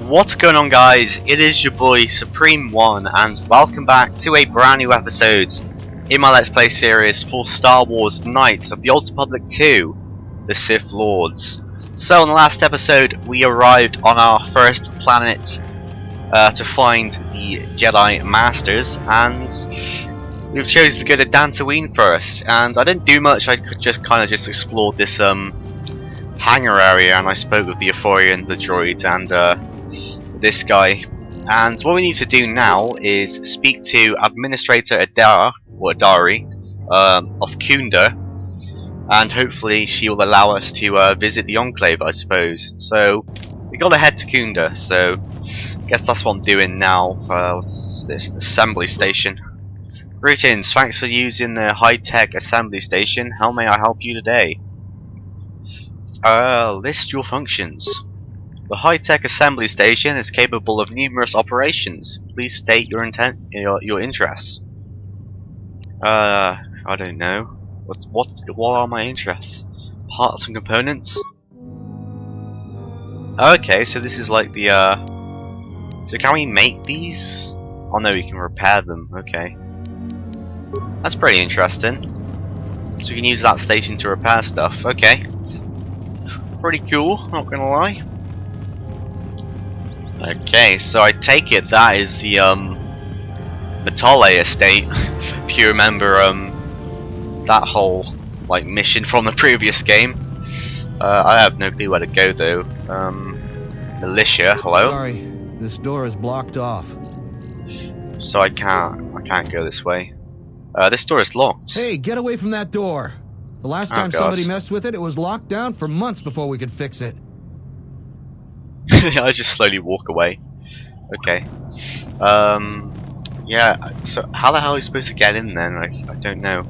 What's going on, guys? It is your boy Supreme One, and welcome back to a brand new episode in my Let's Play series for Star Wars Knights of the Old Republic 2, the Sith Lords. So in the last episode we arrived on our first planet to find the Jedi Masters, and we've chosen to go to Dantooine first. And I didn't do much. I could just kind of explore this hangar area, and I spoke with the Euphorian, the droid, and this guy. And what we need to do now is speak to Administrator Adari of Khoonda, and hopefully she will allow us to visit the Enclave, I suppose. So we gotta head to Khoonda, so I guess that's what I'm doing now. What's this? Assembly station. Greetings, thanks for using the high-tech assembly station. How may I help you today? List your functions. The high-tech assembly station is capable of numerous operations. Please state your interests. I don't know. What are my interests? Parts and components? Okay, so this is like the so can we make these? Oh no, we can repair them. Okay. That's pretty interesting. So we can use that station to repair stuff. Okay. Pretty cool, not gonna lie. Okay, so I take it that is the Matale estate. If you remember that whole like mission from the previous game. I have no clue where to go though. Militia, hello? Sorry, this door is blocked off. So I can't go this way. This door is locked. Hey, get away from that door! The last time somebody messed with it, it was locked down for months before we could fix it. I just slowly walk away. Okay. Yeah, so how the hell are we supposed to get in then? I don't know.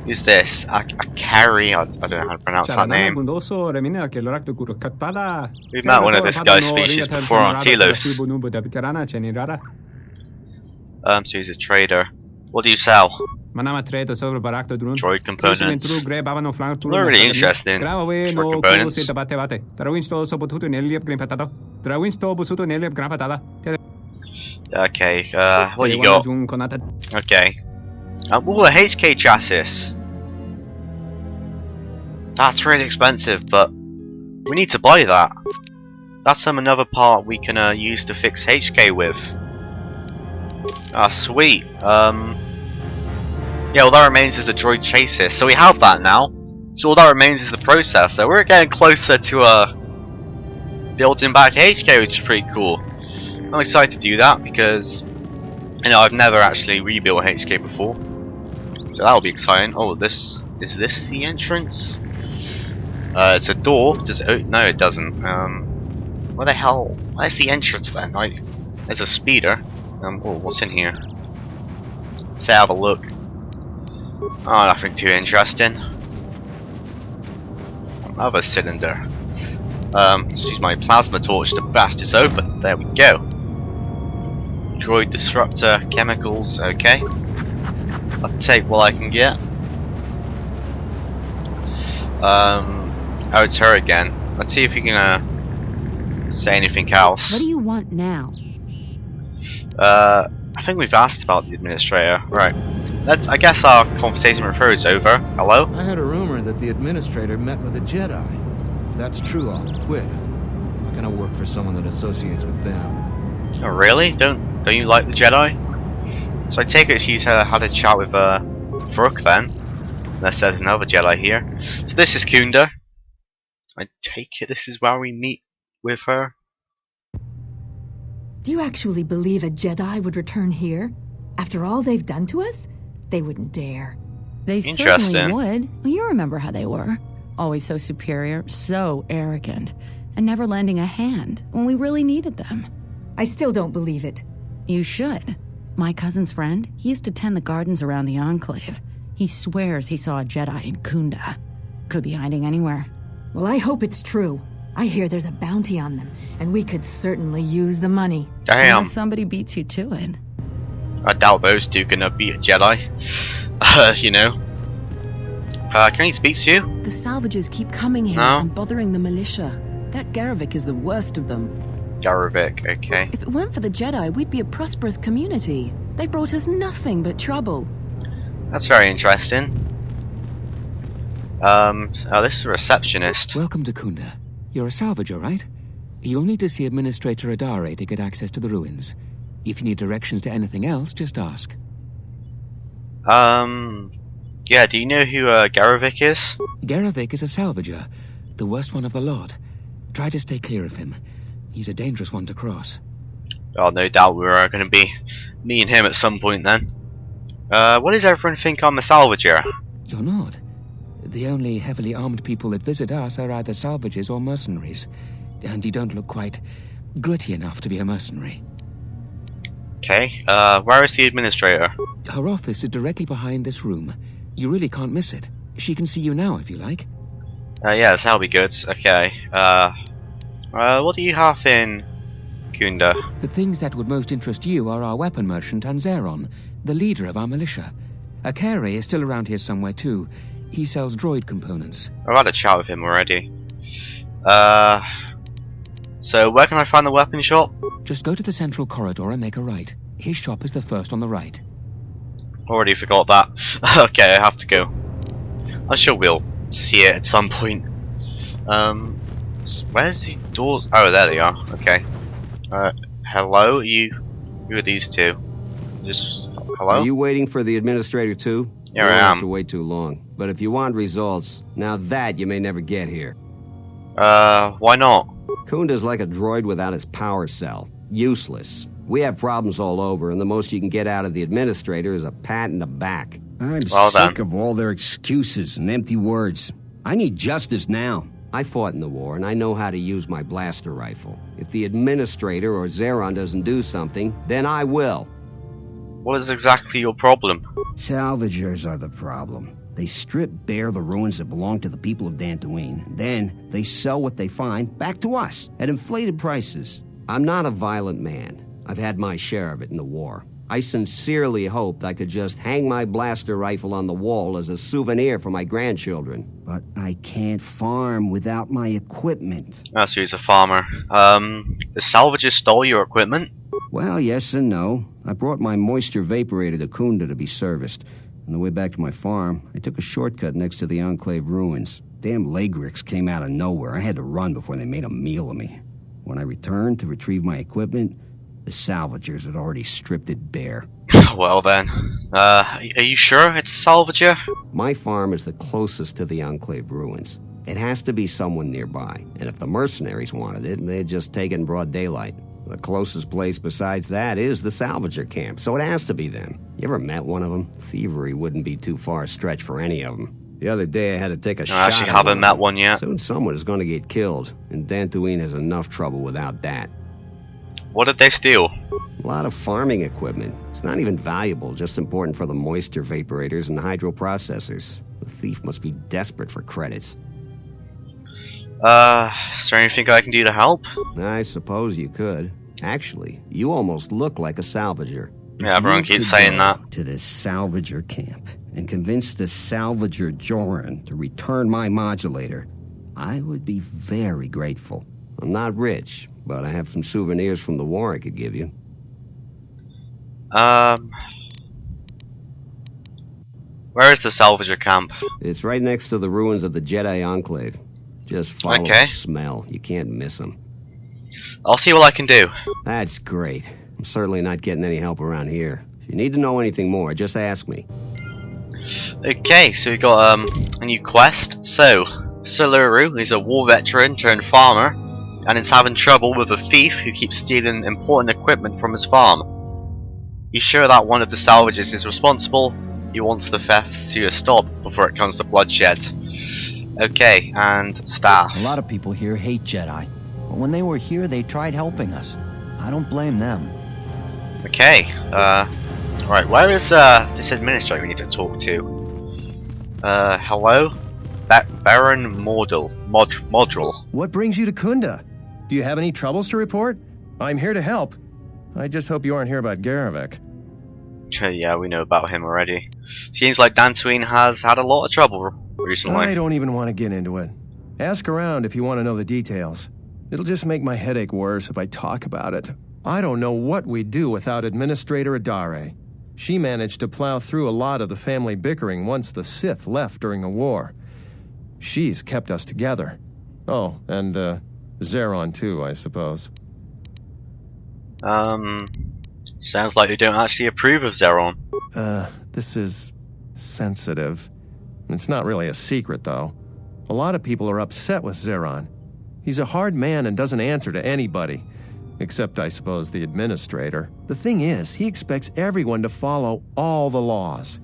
Who's this? Akari? I don't know how to pronounce that name. We've met one of this guy's species before on Telos. So he's a trader. What do you sell? Droid components. They're really interesting. Droid components. Okay, what you got? Okay. Ooh, a HK chassis. That's really expensive, but we need to buy that. That's another part we can use to fix HK with. Ah, sweet. Yeah, all that remains is the droid chassis. So we have that now. So all that remains is the processor. We're getting closer to building back HK, which is pretty cool. I'm excited to do that because I've never actually rebuilt HK before. So that'll be exciting. Oh, is this the entrance? It's a door. Does it? Oh, no, it doesn't. Where the hell? Where's the entrance then? There's a speeder. Oh, what's in here? Let's have a look. Oh, nothing too interesting. Another cylinder. Let's use my plasma torch to blast this open. There we go. Droid disruptor, chemicals. Okay. I'll take what I can get. Oh, it's her again. Let's see if we can say anything else. What do you want now? I think we've asked about the administrator. Right. I guess our conversation with her is over. Hello? I heard a rumor that the administrator met with a Jedi. If that's true, I'll quit. I'm not gonna work for someone that associates with them. Oh, really? Don't you like the Jedi? So I take it she's had a chat with Vrook then. Unless there's another Jedi here. So this is Khoonda. I take it this is where we meet with her. Do you actually believe a Jedi would return here? After all they've done to us? They wouldn't dare. They certainly would. Well, you remember how they were. Always so superior, so arrogant, and never lending a hand when we really needed them. I still don't believe it. You should. My cousin's friend, he used to tend the gardens around the Enclave. He swears he saw a Jedi in Khoonda. Could be hiding anywhere. Well, I hope it's true. I hear there's a bounty on them, and we could certainly use the money. Damn. Unless somebody beats you to it. I doubt those two can beat a Jedi. You know. Can he speak to you? The salvages keep coming here and bothering the militia. That Garevik is the worst of them. Garavik, okay. If it weren't for the Jedi, we'd be a prosperous community. They brought us nothing but trouble. That's very interesting. Oh, this is a receptionist. Welcome to Khoonda. You're a salvager, right? You'll need to see Administrator Adare to get access to the ruins. If you need directions to anything else, just ask. Yeah, do you know who Garavik is? Garavik is a salvager, the worst one of the lot. Try to stay clear of him. He's a dangerous one to cross. Oh, no doubt we're going to be meeting him at some point then. What does everyone think I'm a salvager? You're not. The only heavily armed people that visit us are either salvagers or mercenaries. And you don't look quite gritty enough to be a mercenary. Okay, where is the administrator? Her office is directly behind this room. You really can't miss it. She can see you now if you like. Yes, that'll be good. Okay, what do you have in Khoonda? The things that would most interest you are our weapon merchant Anzeron, the leader of our militia. Akere is still around here somewhere too. He sells droid components. I've had a chat with him already. So where can I find the weapon shop? Just go to the central corridor and make a right. His shop is the first on the right. Already forgot that. Okay, I have to go. I'm sure we'll see it at some point. Where's the doors? Oh, there they are. Okay. Hello? Who are these two? Just hello? Are you waiting for the administrator too? Here you I won't am. have to wait too long. But if you want results, now that you may never get here. Why not? Khoonda's like a droid without his power cell. Useless. We have problems all over, and the most you can get out of the administrator is a pat in the back. I'm Well sick then. of all their excuses and empty words. I need justice now. I fought in the war, and I know how to use my blaster rifle. If the administrator or Zeron doesn't do something, then I will. What is exactly your problem? Salvagers are the problem. They strip bare the ruins that belong to the people of Dantooine. Then they sell what they find back to us at inflated prices. I'm not a violent man. I've had my share of it in the war. I sincerely hoped I could just hang my blaster rifle on the wall as a souvenir for my grandchildren. But I can't farm without my equipment. Oh, so he's a farmer. The salvagers stole your equipment? Well, yes and no. I brought my moisture vaporator to Khoonda to be serviced. On the way back to my farm, I took a shortcut next to the Enclave ruins. Damn Lagrix came out of nowhere. I had to run before they made a meal of me. When I returned to retrieve my equipment, the salvagers had already stripped it bare. Well then. Are you sure it's a salvager? My farm is the closest to the Enclave ruins. It has to be someone nearby, and if the mercenaries wanted it, they'd just take it in broad daylight. The closest place besides that is the salvager camp, so it has to be them. You ever met one of them? Thievery wouldn't be too far a stretch for any of them. The other day I had to take a shot. I actually at haven't one. met one yet. Soon someone is going to get killed, and Dantooine has enough trouble without that. What did they steal? A lot of farming equipment. It's not even valuable, just important for the moisture vaporators and hydroprocessors. The thief must be desperate for credits. Is there anything I can do to help? I suppose you could. Actually, you almost look like a salvager. Yeah, everyone You keeps could saying go that. to the salvager camp and convince the salvager Joran to return my modulator. I would be very grateful. I'm not rich, but I have some souvenirs from the war I could give you. Where is the salvager camp? It's right next to the ruins of the Jedi Enclave. Just follow Okay. the smell. You can't miss them. I'll see what I can do. That's great. I'm certainly not getting any help around here. If you need to know anything more, just ask me. Okay, so we got a new quest. So, Saluru is a war veteran turned farmer, and is having trouble with a thief who keeps stealing important equipment from his farm. He's sure that one of the salvagers is responsible. He wants the theft to stop before it comes to bloodshed. Okay, and staff. A lot of people here hate Jedi, but when they were here, they tried helping us. I don't blame them. Okay, right, where is this administrator we need to talk to? Hello? Baron Modrel. What brings you to Khoonda? Do you have any troubles to report? I'm here to help. I just hope you aren't here about Garavik. Yeah, we know about him already. Seems like Dantooine has had a lot of trouble recently. I don't even want to get into it. Ask around if you want to know the details. It'll just make my headache worse if I talk about it. I don't know what we'd do without Administrator Adare. She managed to plow through a lot of the family bickering once the Sith left during the war. She's kept us together. Oh, and, Zeron too, I suppose. Sounds like you don't actually approve of Zeron. This is sensitive. It's not really a secret, though. A lot of people are upset with Zeron. He's a hard man and doesn't answer to anybody. Except, I suppose, the Administrator. The thing is, he expects everyone to follow all the laws.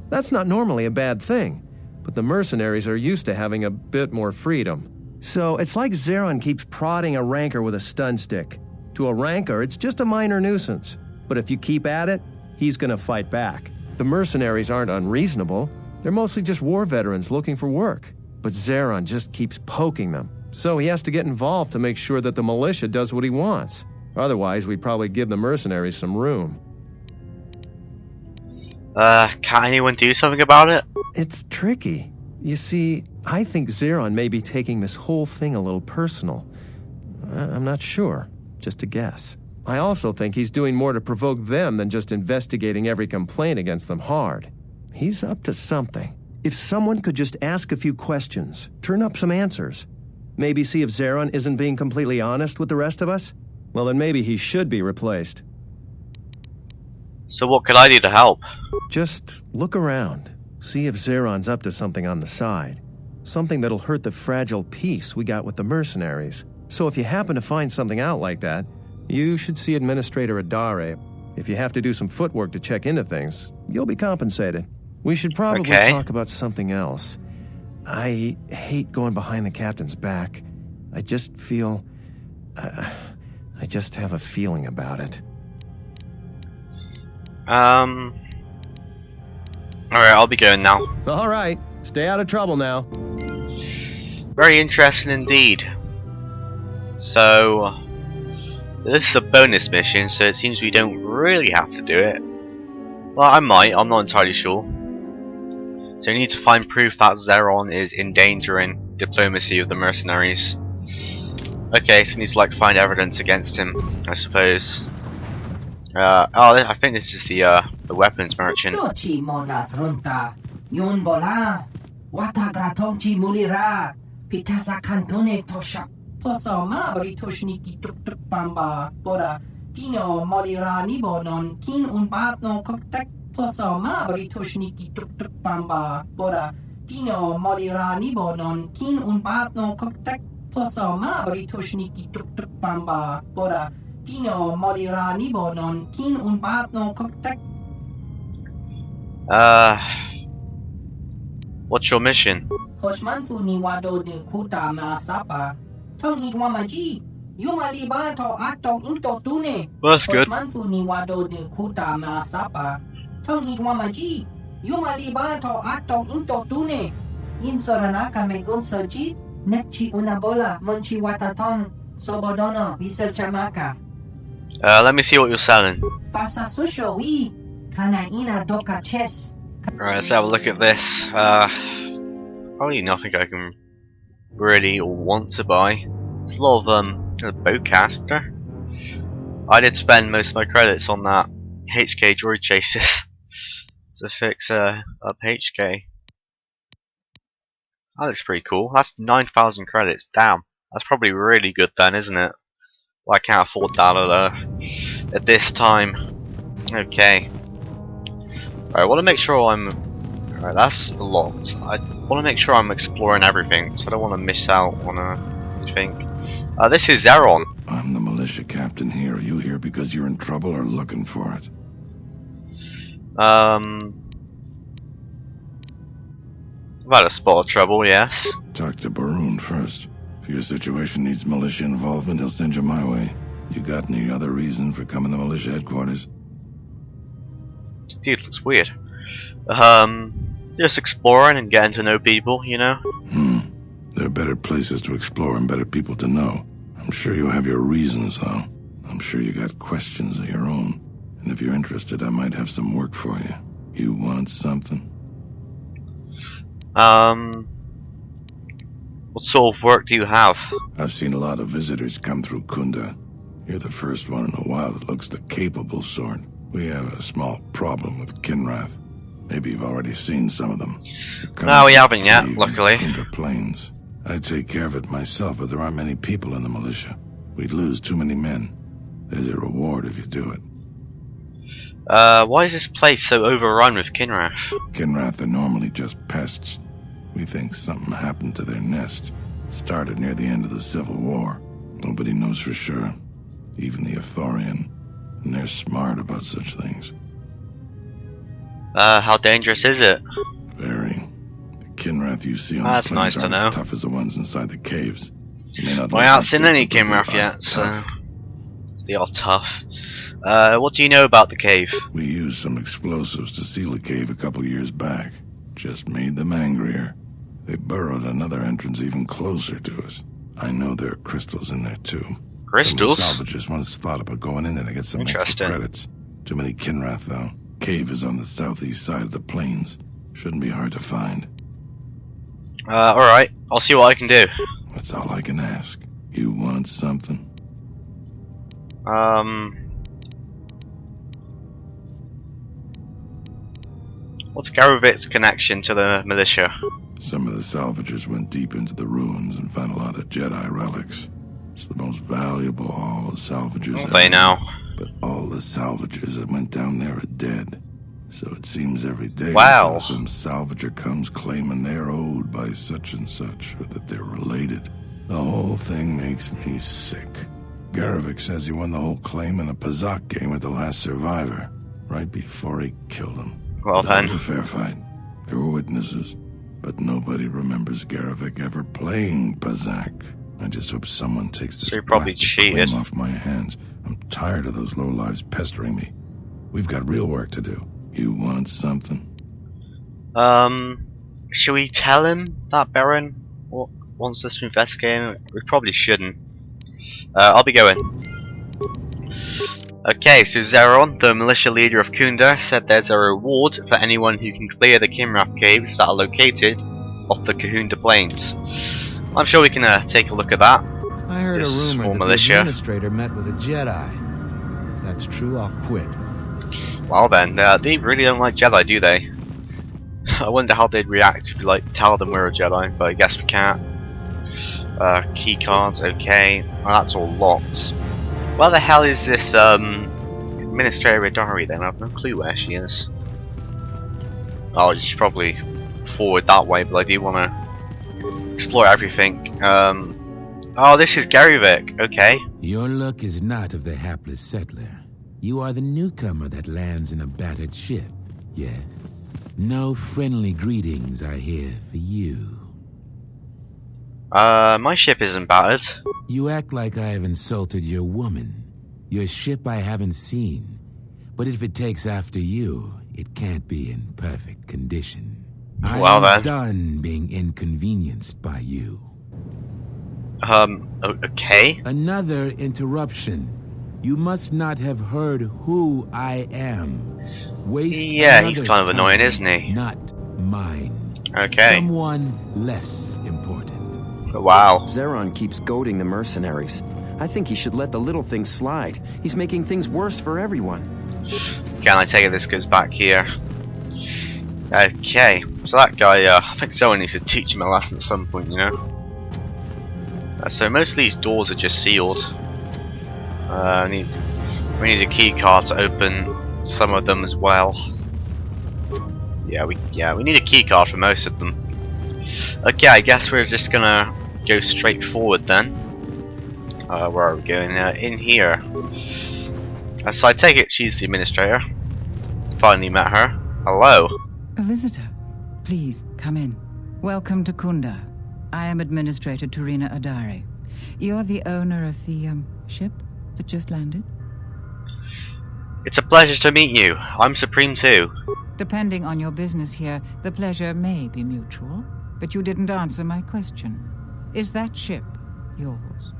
That's not normally a bad thing, but the mercenaries are used to having a bit more freedom. So it's like Zeron keeps prodding a rancor with a stun stick. To a rancor, it's just a minor nuisance. But if you keep at it, he's gonna fight back. The mercenaries aren't unreasonable. They're mostly just war veterans looking for work. But Zeron just keeps poking them. So he has to get involved to make sure that the militia does what he wants. Otherwise, we'd probably give the mercenaries some room. Can't anyone do something about it? It's tricky. You see, I think Zeron may be taking this whole thing a little personal. I'm not sure. Just a guess. I also think he's doing more to provoke them than just investigating every complaint against them hard. He's up to something. If someone could just ask a few questions, turn up some answers, maybe see if Zeron isn't being completely honest with the rest of us, well then maybe he should be replaced. So what could I do to help? Just look around. See if Zeron's up to something on the side. Something that'll hurt the fragile peace we got with the mercenaries. So if you happen to find something out like that, you should see Administrator Adare. If you have to do some footwork to check into things, you'll be compensated. We should probably talk about something else. I hate going behind the captain's back. I just feel... I just have a feeling about it. Alright, I'll be going now. Alright, stay out of trouble now. Very interesting indeed. So, this is a bonus mission, so it seems we don't really have to do it. Well, I might, I'm not entirely sure. So we need to find proof that Zeron is endangering diplomacy of the mercenaries. Okay, so we need to like find evidence against him, I suppose. I think this is the weapons merchant. What's your mission? Well, that's good. Let me see what you're selling. Alright, let's have a look at this. Probably nothing I can really want to buy. There's a lot of bowcaster. I did spend most of my credits on that HK droid chases to fix up HK. That looks pretty cool. That's 9,000 credits. Damn, that's probably really good then, isn't it? Well, I can't afford that at this time. Okay. Alright, I want to make sure I'm... Alright, that's locked. I want to make sure I'm exploring everything, so I don't want to miss out on anything. This is Zeron. I'm the militia captain here. Are you here because you're in trouble or looking for it? I've had a spot of trouble, yes. Talk to Baroon first. If your situation needs militia involvement, he'll send you my way. You got any other reason for coming to militia headquarters? Dude, looks weird. Just exploring and getting to know people, you know? There are better places to explore and better people to know. I'm sure you have your reasons, though. I'm sure you got questions of your own. And if you're interested, I might have some work for you. You want something? What sort of work do you have? I've seen a lot of visitors come through Khoonda. You're the first one in a while that looks the capable sort. We have a small problem with Kinrath. Maybe you've already seen some of them. No, we haven't yet, luckily. Khoonda Plains. I'd take care of it myself, but there aren't many people in the militia. We'd lose too many men. There's a reward if you do it. Why is this place so overrun with Kinrath? Kinrath are normally just pests. We think something happened to their nest. Started near the end of the Civil War. Nobody knows for sure. Even the Ithorian. And they're smart about such things. How dangerous is it? Very. The Kinrath you see on That's the nice plains to know. aren't as tough as the ones inside the caves. You may not Well, I look haven't like seen it, any but they Kinrath are yet, so tough. they are tough. What do you know about the cave? We used some explosives to seal the cave a couple years back. Just made them angrier. They burrowed another entrance even closer to us. I know there are crystals in there too. Crystals? Some of the salvagers once thought about going in there to get some extra Interesting. credits. Too many Kinrath though. Cave is on the southeast side of the plains. Shouldn't be hard to find. Alright. I'll see what I can do. That's all I can ask. You want something? What's Garovit's connection to the militia? Some of the salvagers went deep into the ruins and found a lot of Jedi relics. It's the most valuable haul of salvagers Don't ever. they now? But all the salvagers that went down there are dead. So it seems every day Wow. some salvager comes claiming they're owed by such and such, or that they're related. The whole thing makes me sick. Garovic says he won the whole claim in a Pazak game with the last survivor, right before he killed him. Well That then. was a fair fight. There were witnesses, but nobody remembers Garovic ever playing Pazak. I just hope someone takes this So he probably blasted cheated. claim off my hands. I'm tired of those lowlives pestering me. We've got real work to do. You want something? Should we tell him that Baron wants us to investigate him? We probably shouldn't. I'll be going. Okay, so Zeron, the militia leader of Khoonda, said there's a reward for anyone who can clear the Kinrath caves that are located off the Khoonda plains. I'm sure we can take a look at that. I heard This a small rumor that militia. the administrator met with a Jedi. If that's true, I'll quit. Well then, they really don't like Jedi, do they? I wonder how they'd react if we tell them we're a Jedi, but I guess we can't. Key cards, okay. Well, that's all locked. Where the hell is this Administrator Idari then? I have no clue where she is. Oh, she's probably forward that way, but I do want to explore everything. Oh, this is Garovic, okay. Your luck is not of the hapless settler. You are the newcomer that lands in a battered ship, yes. No friendly greetings are here for you. My ship isn't battered. You act like I have insulted your woman. Your ship I haven't seen. But if it takes after you, it can't be in perfect condition. Well, I'm then. done being inconvenienced by you. Okay. Another interruption. You must not have heard who I am. Waste Yeah, he's another's kind of annoying, time, isn't he? Not mine. Okay. Someone less important. Wow. Zeron keeps goading the mercenaries. I think he should let the little things slide. He's making things worse for everyone. Can I take it this goes back here? Okay. So that guy, I think someone needs to teach him a lesson at some point, you know? So most of these doors are just sealed. We need a key card to open some of them as well. Yeah, we need a key card for most of them. Okay, I guess we're just gonna go straight forward then. Where are we going? In here. So I take it she's the administrator. Finally met her. Hello. A visitor. Please, come in. Welcome to Khoonda. I am Administrator Turina Adari. You're the owner of the, ship that just landed? It's a pleasure to meet you. I'm Supreme too. Depending on your business here, the pleasure may be mutual, but you didn't answer my question. Is that ship yours?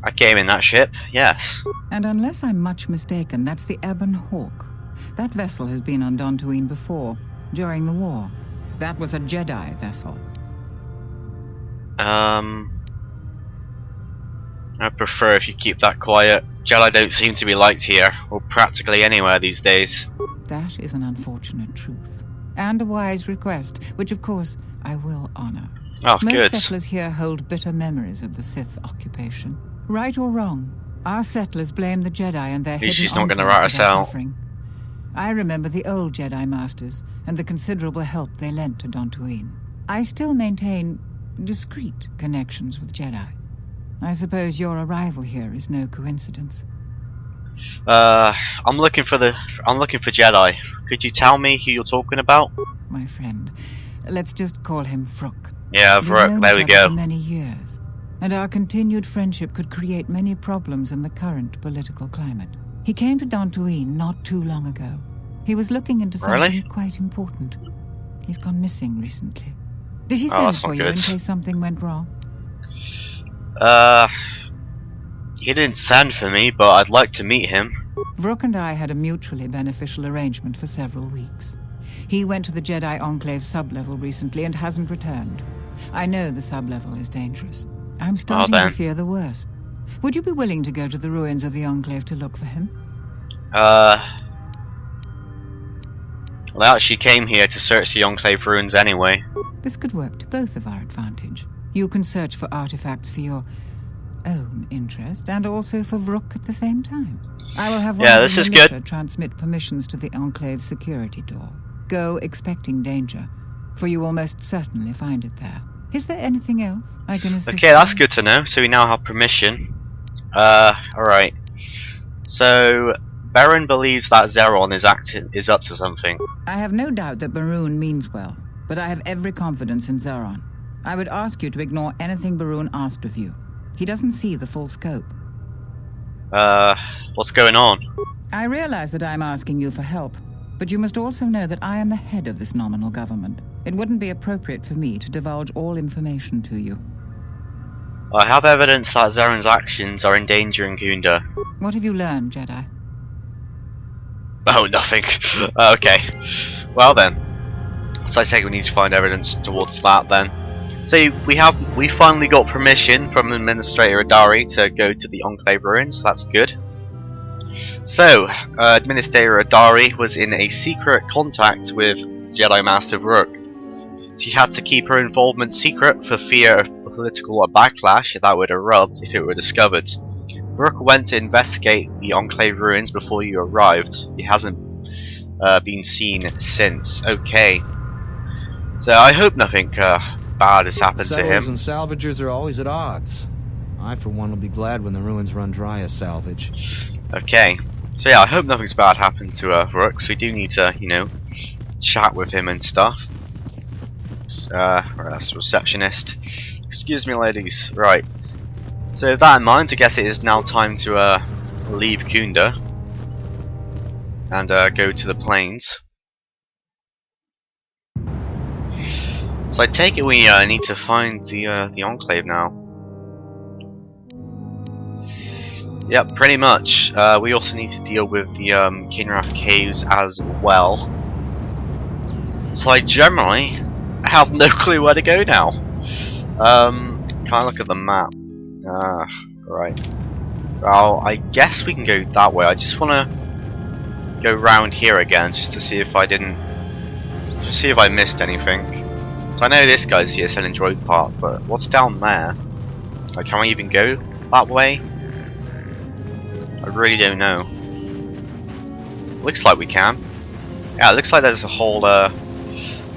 I came in that ship, yes. And unless I'm much mistaken, that's the Ebon Hawk. That vessel has been on Dantooine before, during the war. That was a Jedi vessel. I prefer if you keep that quiet. Jedi don't seem to be liked here, or practically anywhere these days. That is an unfortunate truth. And a wise request, which of course I will honor. Oh, Most good. settlers here hold bitter memories of the Sith occupation. Right or wrong, our settlers blame the Jedi and their hidden She's not going to enclaves rat for us their out. suffering. I remember the old Jedi Masters and the considerable help they lent to Dantooine. I still maintain discreet connections with Jedi. I suppose your arrival here is no coincidence. I'm looking for Jedi. Could you tell me who you're talking about? My friend, let's just call him Vrook. Yeah, We've Vrook, known there we each other go. for many years, and our continued friendship could create many problems in the current political climate. He came to Dantooine not too long ago. He was looking into something quite important. He's gone missing recently. Did he send for you in case something went wrong? He didn't send for me, but I'd like to meet him. Vrook and I had a mutually beneficial arrangement for several weeks. He went to the Jedi Enclave sublevel recently and hasn't returned. I know the sublevel is dangerous. I'm starting to fear the worst. Would you be willing to go to the ruins of the Enclave to look for him? Well, I actually came here to search the Enclave ruins anyway. This could work to both of our advantage. You can search for artifacts for your own interest, and also for Vrook at the same time. I will have one of the militia transmit permissions to the Enclave's security door. Go expecting danger, for you will most certainly find it there. Is there anything else I can assist Okay, that's good to know. So we now have permission. Alright. So Baron believes that Zeron is up to something. I have no doubt that Baroon means well, but I have every confidence in Zeron. I would ask you to ignore anything Baroon asked of you. He doesn't see the full scope. What's going on? I realize that I'm asking you for help, but you must also know that I am the head of this nominal government. It wouldn't be appropriate for me to divulge all information to you. I have evidence that Zeron's actions are endangering Khoonda. What have you learned, Jedi? Oh, nothing. Okay. Well then. So I take we need to find evidence towards that then. So we finally got permission from Administrator Adari to go to the Enclave ruins. That's good. So, Administrator Adari was in a secret contact with Jedi Master Vrook. She had to keep her involvement secret for fear of political backlash that would erupt if it were discovered. Vrook went to investigate the Enclave ruins before you arrived. He hasn't been seen since. Okay. So I hope nothing bad has happened to him. Settlers and salvagers are always at odds. I, for one, will be glad when the ruins run dry as salvage. Okay. So yeah, I hope nothing's bad happened to Vrook, because we do need to, you know, chat with him and stuff. That's receptionist. Excuse me, ladies. Right. So with that in mind, I guess it is now time to leave Khoonda and go to the plains. So I take it we need to find the Enclave now. Yep, pretty much. We also need to deal with the Kinrath Caves as well. So I generally have no clue where to go now. Can I look at the map? Right. Well, I guess we can go that way. I just want to go round here again just to see if I missed anything. So I know this guy's here selling droid part, but what's down there? Like, can we even go that way? I really don't know. Looks like we can. Yeah, it looks like there's a whole other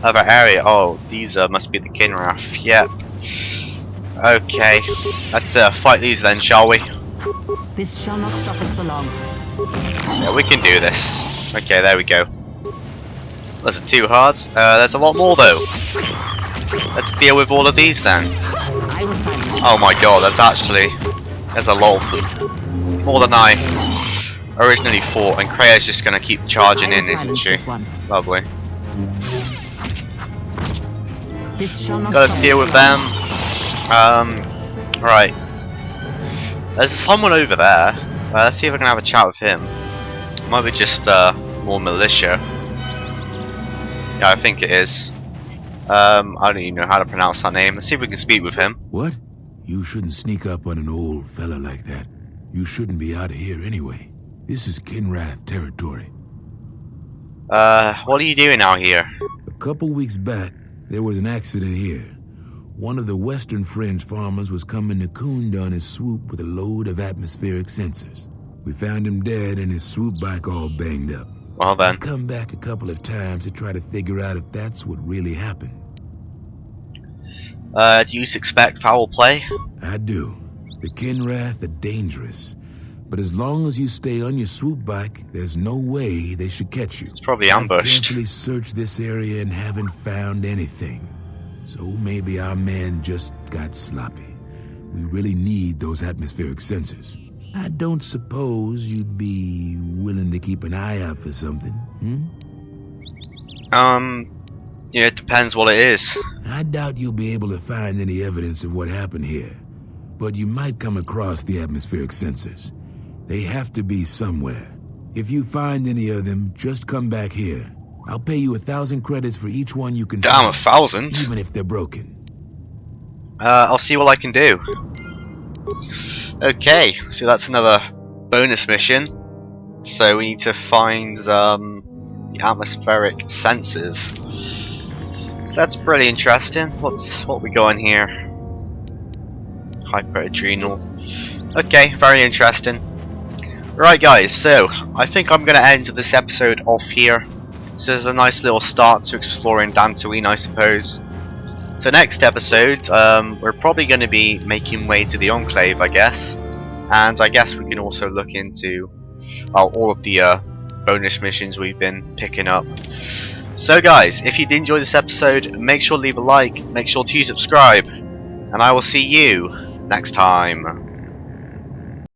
area. Oh, these must be the Kinrath. Yep. Okay, let's fight these then, shall we? This shall not stop us for long. Yeah, we can do this. Okay, there we go. Wasn't too hard. There's a lot more though. Let's deal with all of these then. Oh my god, there's a lot. More than I originally thought, and Krea's just gonna keep charging in, isn't she? Lovely. Gotta deal with them. Right. There's someone over there. Let's see if I can have a chat with him. Might be just more militia. Yeah, I think it is. I don't even know how to pronounce that name. Let's see if we can speak with him. What? You shouldn't sneak up on an old fella like that. You shouldn't be out of here anyway. This is Kinrath territory. What are you doing out here? A couple weeks back, there was an accident here. One of the Western Fringe farmers was coming to Khoonda on his swoop with a load of atmospheric sensors. We found him dead and his swoop bike all banged up. Well then. I've come back a couple of times to try to figure out if that's what really happened. Do you expect foul play? I do. The Kinrath are dangerous. But as long as you stay on your swoop bike, there's no way they should catch you. It's probably ambushed. I've carefully searched this area and haven't found anything. So maybe our man just got sloppy. We really need those atmospheric sensors. I don't suppose you'd be willing to keep an eye out for something, Yeah, it depends what it is. I doubt you'll be able to find any evidence of what happened here. But you might come across the atmospheric sensors. They have to be somewhere. If you find any of them, just come back here. I'll pay you 1,000 credits for each one you can Damn, find, 1,000? even if they're broken. I'll see what I can do. Okay, so that's another bonus mission. So we need to find the atmospheric sensors. So that's pretty interesting. What we got in here? Hyperadrenal. Okay, very interesting. Right guys, so I think I'm going to end this episode off here. So there's a nice little start to exploring Dantooine, I suppose. So next episode, we're probably going to be making way to the Enclave, I guess. And I guess we can also look into all of the bonus missions we've been picking up. So guys, if you did enjoy this episode, make sure to leave a like, make sure to subscribe, and I will see you next time.